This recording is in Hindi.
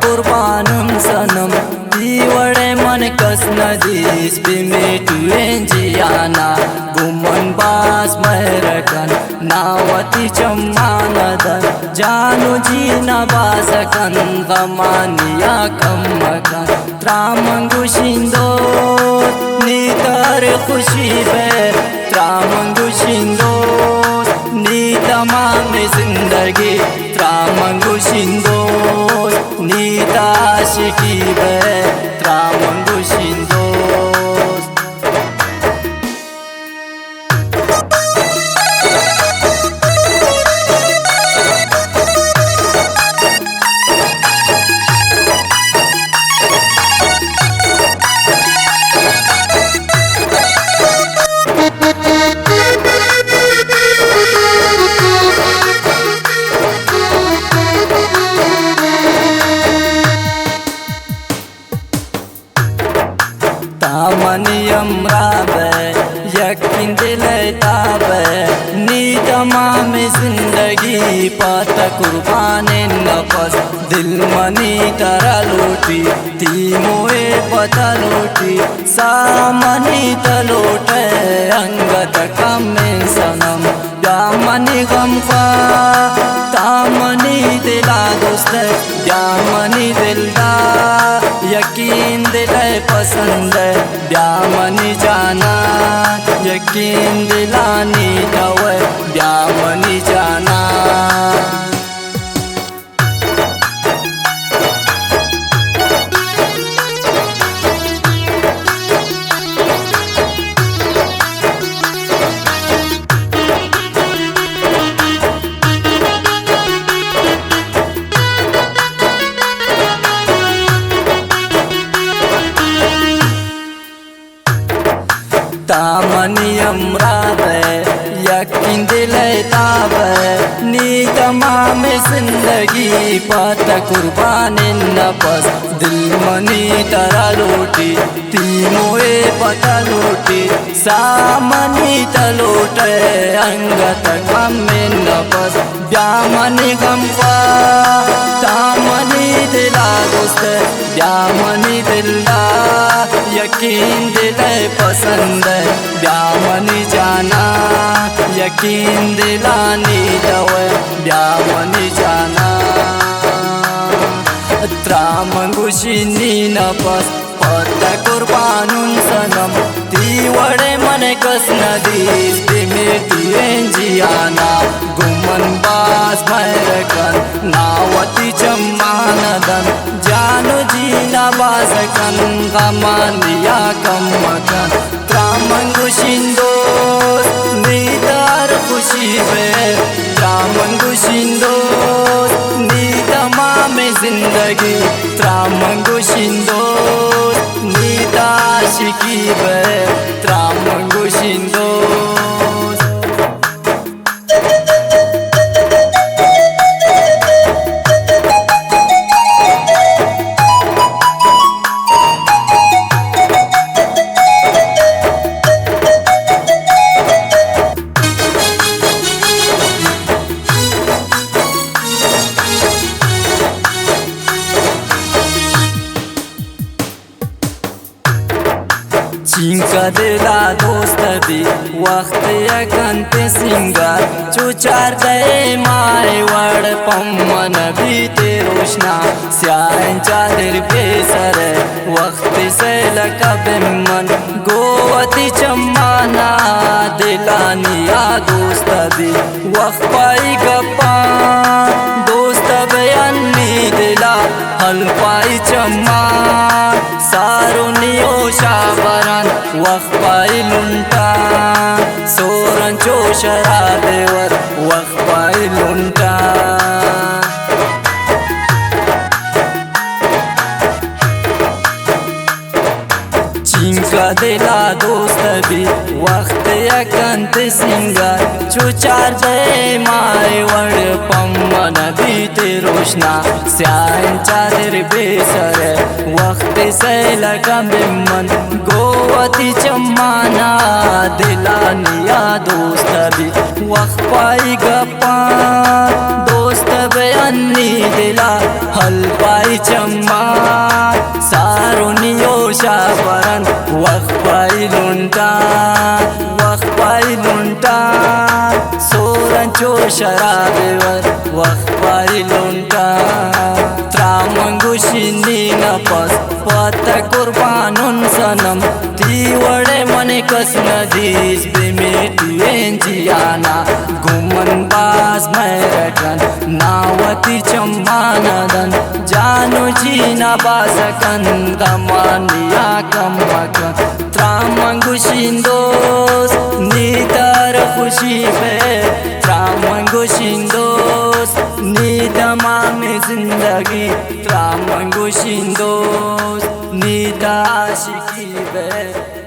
kurbanım sanım Diware man kas nadis bime tuenjiana Guman bas mahrakan nawati chammanadan Janu jina basakan gamaniya kammakan Tramangu shindot nitar khushi be Tramangu shindot ni tamam zindagi Tramangu shindot ni taashiki be Tramangu shindot Tamaniyam rabe yakin dile tabe ni tamam zindagi pata kurbanin nafas dil mani tara loti timoe pata loti samani talote angat kamme sanam yamani gamfa tamani dila dost yamani dilda यकीन दिलाए पसंद ब्यामनी जाना यकीन दिलानी दवे ब्यामनी जाना तामनियम राबे यकीन दिले ताबे नी तमाम जिंदगी पाता कुर्बानिन नफस दिल मनी तरा लोटी तीमोए पता लोटी सामनी तलोटे अंगत कमे नफस ब्यामनी गमवा तामनी दिला दोस्त ब्यामनी दिला यकीन दिले पसंद ब्यामनी जाना यकीन दिलानी दवे ब्यामनी जाना त्रामंगुशिनी नफस पता कुर्बानुन सनम दिवड़े मने कस नदीस दिमे तुएंजियाना गुमन बास महरकन नावती चम्मानदन जानु जीना बासकन गमानिया कम्मकन त्रामंगु शिंदोस नीतार खुशी बे त्रामंगु शिंदोस नी तमाम जिंदगी त्रामंगु शिंदोस नी ताशिकी बे त्रामंगु शिंदोस चिंका दिला दोस्त भी वक्त यकंते सिंगार चुचार दे माए वड़ पम्मन भी ते रोशना स्यांचा दिल बेसर वक्त से लकबिमन गोवती चम्माना दिलानिया दोस्त भी वक्त पाई गप्पा दोस्त बयानी दिला हल पाई चम्मा सारुनियो शाबरन वक्त पाई लुंटा सोरन चोशरा देवर वक्त पाई लुंटा चिंका दिला दोस्त भी वक्त यकंत सिंगार चुचार दे माए वड़ पम्मन भी ते रोशना स्यांचा दिल बेसर वक्त से लकबिमन गोवती चम्माना दिलानिया दोस्त भी वक्त पाई गप्पा दोस्त बयानी दिला हलपाई चम्मा सारोनियो शाबरन वखपाई लुंटा सोरंचो शराबेवर वखपाई लुंटा त्रामंगु शिंदी नपस पत्ता कुर्बानुन सनम ती वडे मने कस नदीस बेमेटुएन जियाना गुमन बास मैरकन नावती चम्मानदन जानो जीना बासकन दमानिया कमकन त्रामंगु शिंदोस नीतर खुशी पे त्रामंगु शिंदोस नीदमा में जिंदगी त्रामंगु शिंदोस नीदा आशिकी पे